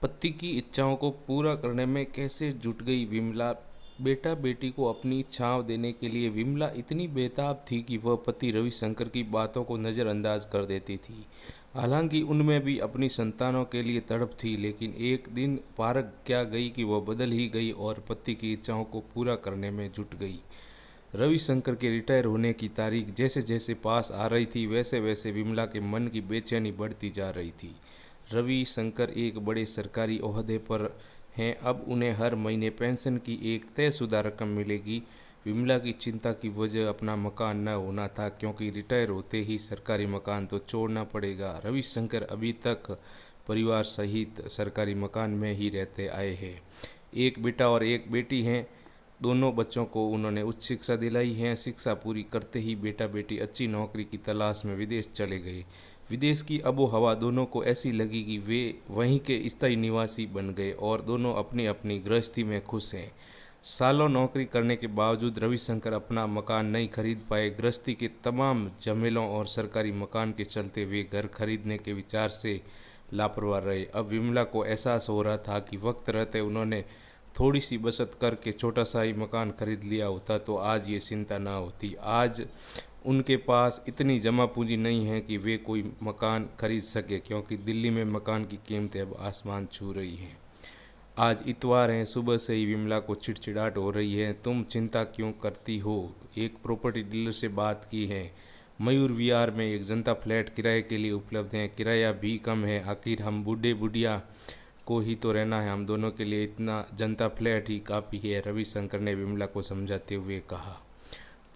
पति की इच्छाओं को पूरा करने में कैसे जुट गई विमला। बेटा बेटी को अपनी छांव देने के लिए विमला इतनी बेताब थी कि वह पति रविशंकर की बातों को नज़रअंदाज कर देती थी। हालांकि उनमें भी अपनी संतानों के लिए तड़प थी, लेकिन एक दिन पारक क्या गई कि वह बदल ही गई और पति की इच्छाओं को पूरा करने में जुट गई। रविशंकर के रिटायर होने की तारीख जैसे जैसे पास आ रही थी, वैसे वैसे विमला के मन की बेचैनी बढ़ती जा रही थी। रविशंकर एक बड़े सरकारी ओहदे पर हैं, अब उन्हें हर महीने पेंशन की एक तयशुदा रकम मिलेगी। विमला की चिंता की वजह अपना मकान न होना था, क्योंकि रिटायर होते ही सरकारी मकान तो छोड़ना पड़ेगा। रविशंकर अभी तक परिवार सहित सरकारी मकान में ही रहते आए हैं। एक बेटा और एक बेटी हैं। दोनों बच्चों को उन्होंने उच्च शिक्षा दिलाई है। शिक्षा पूरी करते ही बेटा बेटी अच्छी नौकरी की तलाश में विदेश चले गए। विदेश की आबो हवा दोनों को ऐसी लगी कि वे वहीं के स्थायी निवासी बन गए और दोनों अपनी अपनी गृहस्थी में खुश हैं। सालों नौकरी करने के बावजूद रविशंकर अपना मकान नहीं खरीद पाए। गृहस्थी के तमाम झमेलों और सरकारी मकान के चलते वे घर खरीदने के विचार से लापरवाह रहे। अब विमला को एहसास हो रहा था कि वक्त रहते उन्होंने थोड़ी सी बचत करके छोटा सा ही मकान खरीद लिया होता तो आज ये चिंता ना होती। आज उनके पास इतनी जमा पूंजी नहीं है कि वे कोई मकान खरीद सके, क्योंकि दिल्ली में मकान की कीमतें अब आसमान छू रही हैं। आज इतवार है, सुबह से ही विमला को चिड़चिड़ाहट हो रही है। तुम चिंता क्यों करती हो? एक प्रॉपर्टी डीलर से बात की है। मयूर विहार में एक जनता फ्लैट किराए के लिए उपलब्ध है। किराया भी कम है। आखिर हम बूढ़े बुढ़िया को ही तो रहना है, हम दोनों के लिए इतना जनता फ्लैट ही काफ़ी है, रविशंकर ने विमला को समझाते हुए कहा।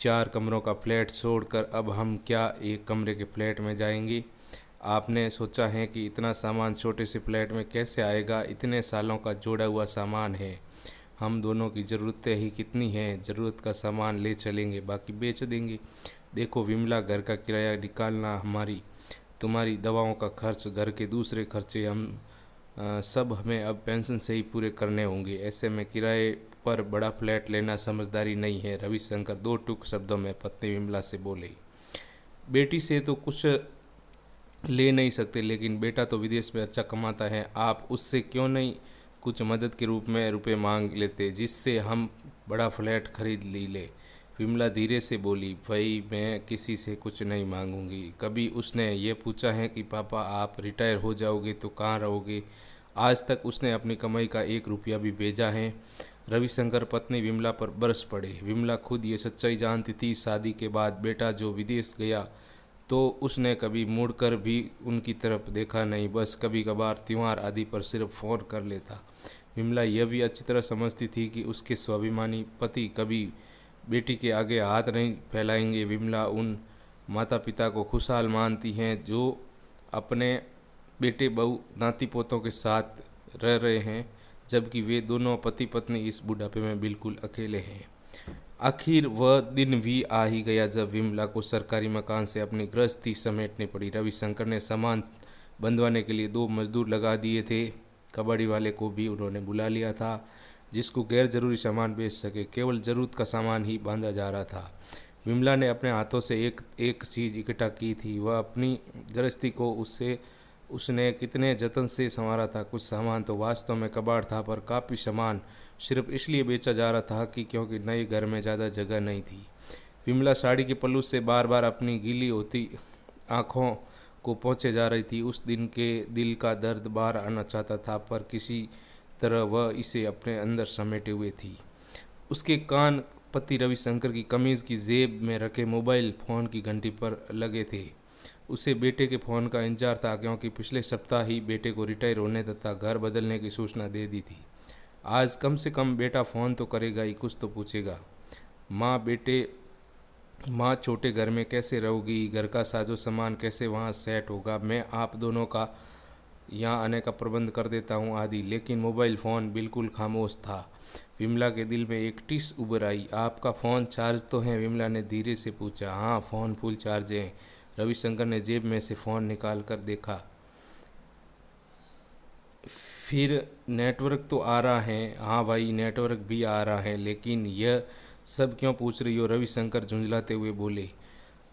4 कमरों का फ्लैट छोड़कर अब हम क्या एक कमरे के फ्लैट में जाएंगे? आपने सोचा है कि इतना सामान छोटे से फ्लैट में कैसे आएगा? इतने सालों का जोड़ा हुआ सामान है। हम दोनों की ज़रूरतें ही कितनी हैं। ज़रूरत का सामान ले चलेंगे, बाकी बेच देंगे। देखो विमला, घर का किराया निकालना, हमारी तुम्हारी दवाओं का खर्च, घर के दूसरे खर्चे सब हमें अब पेंशन से ही पूरे करने होंगे। ऐसे में किराए पर बड़ा फ्लैट लेना समझदारी नहीं है, रविशंकर 2 टूक शब्दों में पत्नी विमला से बोले। बेटी से तो कुछ ले नहीं सकते, लेकिन बेटा तो विदेश में अच्छा कमाता है, आप उससे क्यों नहीं कुछ मदद के रूप में रुपए मांग लेते, जिससे हम बड़ा फ्लैट खरीद ले। विमला धीरे से बोली, भाई मैं किसी से कुछ नहीं मांगूंगी। कभी उसने ये पूछा है कि पापा आप रिटायर हो जाओगे तो कहाँ रहोगे? आज तक उसने अपनी कमाई का 1 रुपया भी भेजा है? रविशंकर पत्नी विमला पर बरस पड़े। विमला खुद ये सच्चाई जानती थी। शादी के बाद बेटा जो विदेश गया तो उसने कभी मुड़कर भी उनकी तरफ देखा नहीं, बस कभी कभार त्यौहार आदि पर सिर्फ फ़ोन कर लेता। विमला यह भी अच्छी तरह समझती थी कि उसके स्वाभिमानी पति कभी बेटी के आगे हाथ नहीं फैलाएंगे। विमला उन माता पिता को खुशहाल मानती हैं जो अपने बेटे बहू नाती पोतों के साथ रह रहे हैं, जबकि वे दोनों पति पत्नी इस बुढ़ापे में बिल्कुल अकेले हैं। आखिर वह दिन भी आ ही गया जब विमला को सरकारी मकान से अपनी गृहस्थी समेटनी पड़ी। रविशंकर ने सामान बंधवाने के लिए 2 मजदूर लगा दिए थे। कबाड़ी वाले को भी उन्होंने बुला लिया था, जिसको गैर जरूरी सामान बेच सके। केवल ज़रूरत का सामान ही बांधा जा रहा था। विमला ने अपने हाथों से एक एक चीज़ इकट्ठा की थी। वह अपनी गृहस्थी को उसने कितने जतन से संवारा था। कुछ सामान तो वास्तव में कबाड़ था, पर काफ़ी सामान सिर्फ इसलिए बेचा जा रहा था कि क्योंकि नए घर में ज़्यादा जगह नहीं थी। विमला साड़ी के पल्लू से बार बार अपनी गीली होती आँखों को पोंछे जा रही थी। उस दिन के दिल का दर्द बाहर आना चाहता था, पर किसी तरह वह इसे अपने अंदर समेटे हुए थी। उसके कान पति रविशंकर की कमीज़ की जेब में रखे मोबाइल फ़ोन की घंटी पर लगे थे। उसे बेटे के फ़ोन का इंतजार था, क्योंकि पिछले सप्ताह ही बेटे को रिटायर होने तथा घर बदलने की सूचना दे दी थी। आज कम से कम बेटा फ़ोन तो करेगा ही, कुछ तो पूछेगा। माँ छोटे घर में कैसे रहोगी? घर का साजो सामान कैसे वहाँ सेट होगा? मैं आप दोनों का यहाँ आने का प्रबंध कर देता हूँ आदि। लेकिन मोबाइल फ़ोन बिल्कुल खामोश था। विमला के दिल में एक टिस उभर आई। आपका फ़ोन चार्ज तो है? विमला ने धीरे से पूछा। हाँ, फ़ोन फुल चार्ज है। रविशंकर ने जेब में से फ़ोन निकाल कर देखा। फिर नेटवर्क तो आ रहा है? हाँ भाई, नेटवर्क भी आ रहा है, लेकिन यह सब क्यों पूछ रही हो? रविशंकर झुंझलाते हुए बोले।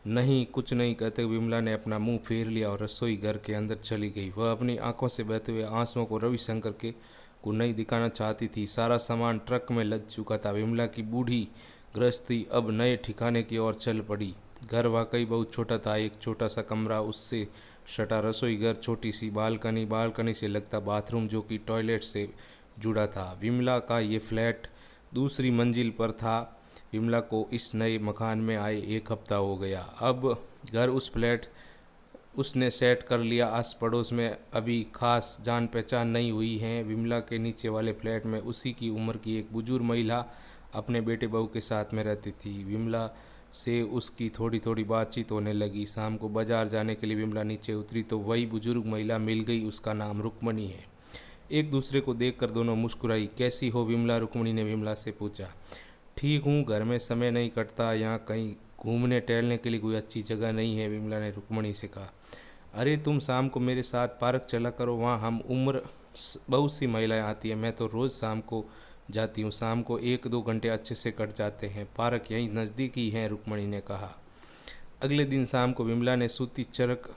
नहीं, कुछ नहीं कहते विमला ने अपना मुंह फेर लिया और रसोई घर के अंदर चली गई। वह अपनी आंखों से बहते हुए आंसुओं को रविशंकर के को नहीं दिखाना चाहती थी। सारा सामान ट्रक में लद चुका था। विमला की बूढ़ी गृहस्थी अब नए ठिकाने की ओर चल पड़ी। घर वाकई बहुत छोटा था। एक छोटा सा कमरा, उससे सटा रसोई घर, छोटी सी बालकनी, बालकनी से लगता बाथरूम जो कि टॉयलेट से जुड़ा था। विमला का ये फ्लैट दूसरी मंजिल पर था। विमला को इस नए मकान में आए 1 हफ्ता हो गया। अब घर उस फ्लैट उसने सेट कर लिया। आस पड़ोस में अभी खास जान पहचान नहीं हुई है। विमला के नीचे वाले फ्लैट में उसी की उम्र की एक बुजुर्ग महिला अपने बेटे बहू के साथ में रहती थी। विमला से उसकी थोड़ी थोड़ी बातचीत होने लगी। शाम को बाजार जाने के लिए विमला नीचे उतरी तो वही बुजुर्ग महिला मिल गई। उसका नाम रुक्मणी है। एक दूसरे को देखकर दोनों मुस्कुराई। कैसी हो विमला? रुक्मणी ने विमला से पूछा। ठीक हूँ, घर में समय नहीं कटता। यहाँ कहीं घूमने टहलने के लिए कोई अच्छी जगह नहीं है? विमला ने रुक्मणी से कहा। अरे तुम शाम को मेरे साथ पार्क चला करो, वहाँ हम उम्र बहुत सी महिलाएं आती हैं। मैं तो रोज़ शाम को जाती हूँ। शाम को 1-2 घंटे अच्छे से कट जाते हैं। पार्क यहीं नज़दीक ही है, रुक्मणी ने कहा। अगले दिन शाम को विमला ने सूती चरक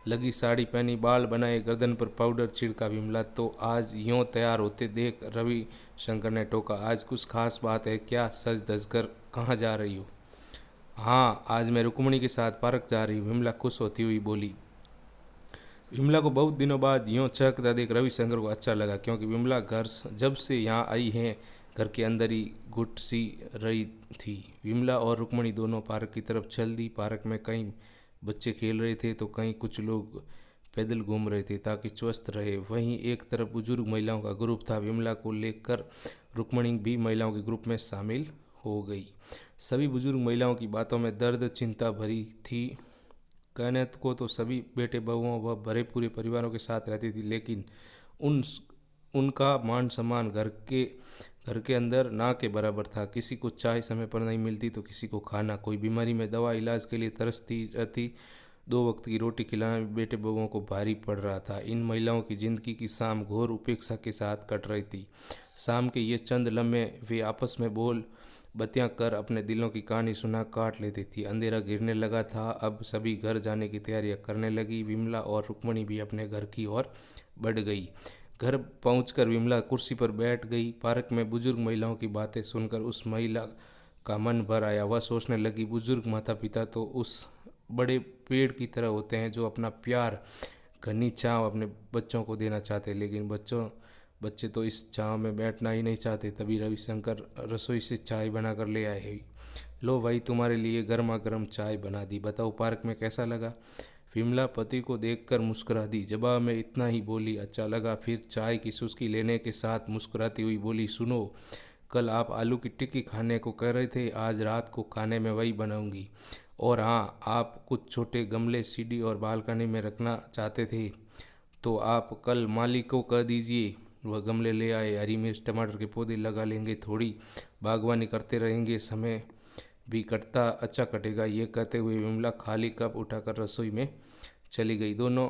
लगी साड़ी पहनी, बाल बनाए, गर्दन पर पाउडर छिड़का। विमला तो आज यूँ तैयार होते देख रवि शंकर ने टोका। आज कुछ खास बात है क्या? सज धज कर कहाँ जा रही हो? हाँ, आज मैं रुक्मणी के साथ पार्क जा रही हूँ, विमला खुश होती हुई बोली। विमला को बहुत दिनों बाद यूँ चहकता देख रविशंकर को अच्छा लगा, क्योंकि विमला घर जब से यहाँ आई है घर के अंदर ही घुट सी रही थी। विमला और रुक्मणी दोनों पार्क की तरफ चल दी। पार्क में कई बच्चे खेल रहे थे तो कहीं कुछ लोग पैदल घूम रहे थे ताकि स्वस्थ रहे। वहीं एक तरफ बुजुर्ग महिलाओं का ग्रुप था। विमला को लेकर रुक्मणी भी महिलाओं के ग्रुप में शामिल हो गई। सभी बुजुर्ग महिलाओं की बातों में दर्द चिंता भरी थी। कहने को तो सभी बेटे बहुओं व भरे पूरे परिवारों के साथ रहती थी, लेकिन उन उनका मान सम्मान घर के अंदर ना के बराबर था। किसी को चाय समय पर नहीं मिलती तो किसी को खाना, कोई बीमारी में दवा इलाज के लिए तरसती रहती। 2 वक्त की रोटी खिलाना बेटे बहुओं को भारी पड़ रहा था। इन महिलाओं की जिंदगी की शाम घोर उपेक्षा के साथ कट रही थी। शाम के ये चंद लम्हे वे आपस में बोल बत्तियां कर अपने दिलों की कहानी सुना काट लेती थी। अंधेरा गिरने लगा था। अब सभी घर जाने की तैयारियां करने लगी। विमला और रुक्मणी भी अपने घर की ओर बढ़ गई। घर पहुंचकर विमला कुर्सी पर बैठ गई। पार्क में बुजुर्ग महिलाओं की बातें सुनकर उस महिला का मन भर आया। वह सोचने लगी, बुजुर्ग माता पिता तो उस बड़े पेड़ की तरह होते हैं जो अपना प्यार, घनी छांव अपने बच्चों को देना चाहते, लेकिन बच्चे तो इस छांव में बैठना ही नहीं चाहते। तभी रविशंकर रसोई से चाय बनाकर ले आए हैं। लो भाई, तुम्हारे लिए गर्मा गर्म चाय बना दी। बताओ पार्क में कैसा लगा? विमला पति को देखकर मुस्कुरा दी। जवाब में इतना ही बोली, अच्छा लगा। फिर चाय की चुस्की लेने के साथ मुस्कुराती हुई बोली, सुनो, कल आप आलू की टिक्की खाने को कह रहे थे, आज रात को खाने में वही बनाऊंगी। और हाँ, आप कुछ छोटे गमले सीढ़ी और बालकनी में रखना चाहते थे तो आप कल मालिक को कह दीजिए, वह गमले ले आए। हरी मिर्च टमाटर के पौधे लगा लेंगे, थोड़ी बागवानी करते रहेंगे, समय भी कटता अच्छा कटेगा। ये कहते हुए विमला खाली कप उठाकर रसोई में चली गई। दोनों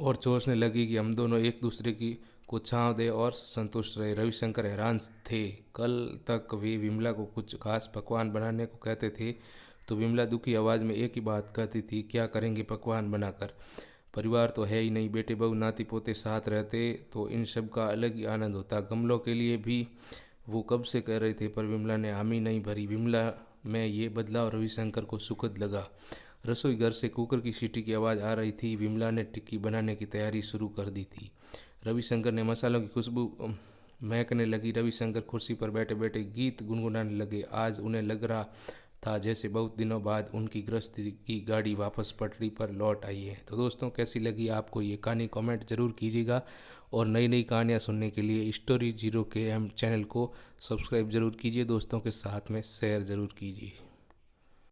और सोचने लगी कि हम दोनों एक दूसरे की को छांव दे और संतुष्ट रहे। रविशंकर हैरान थे। कल तक वे विमला को कुछ खास पकवान बनाने को कहते थे तो विमला दुखी आवाज़ में एक ही बात कहती थी, क्या करेंगे पकवान बनाकर? परिवार तो है ही नहीं, बेटे बहू नाती पोते साथ रहते तो इन सब का अलग ही आनंद होता। गमलों के लिए भी वो कब से कह रहे थे पर विमला ने हामी नहीं भरी। विमला में ये बदलाव रविशंकर को सुखद लगा। रसोई घर से कुकर की सीटी की आवाज़ आ रही थी। विमला ने टिक्की बनाने की तैयारी शुरू कर दी थी। रविशंकर ने मसालों की खुशबू महकने लगी। रविशंकर कुर्सी पर बैठे बैठे गीत गुनगुनाने लगे। आज उन्हें लग रहा था जैसे बहुत दिनों बाद उनकी गृहस्थी की गाड़ी वापस पटरी पर लौट आई है। तो दोस्तों, कैसी लगी आपको ये कहानी? कमेंट जरूर कीजिएगा और नई नई कहानियाँ सुनने के लिए Story 0KM चैनल को सब्सक्राइब जरूर कीजिए। दोस्तों के साथ में शेयर ज़रूर कीजिए।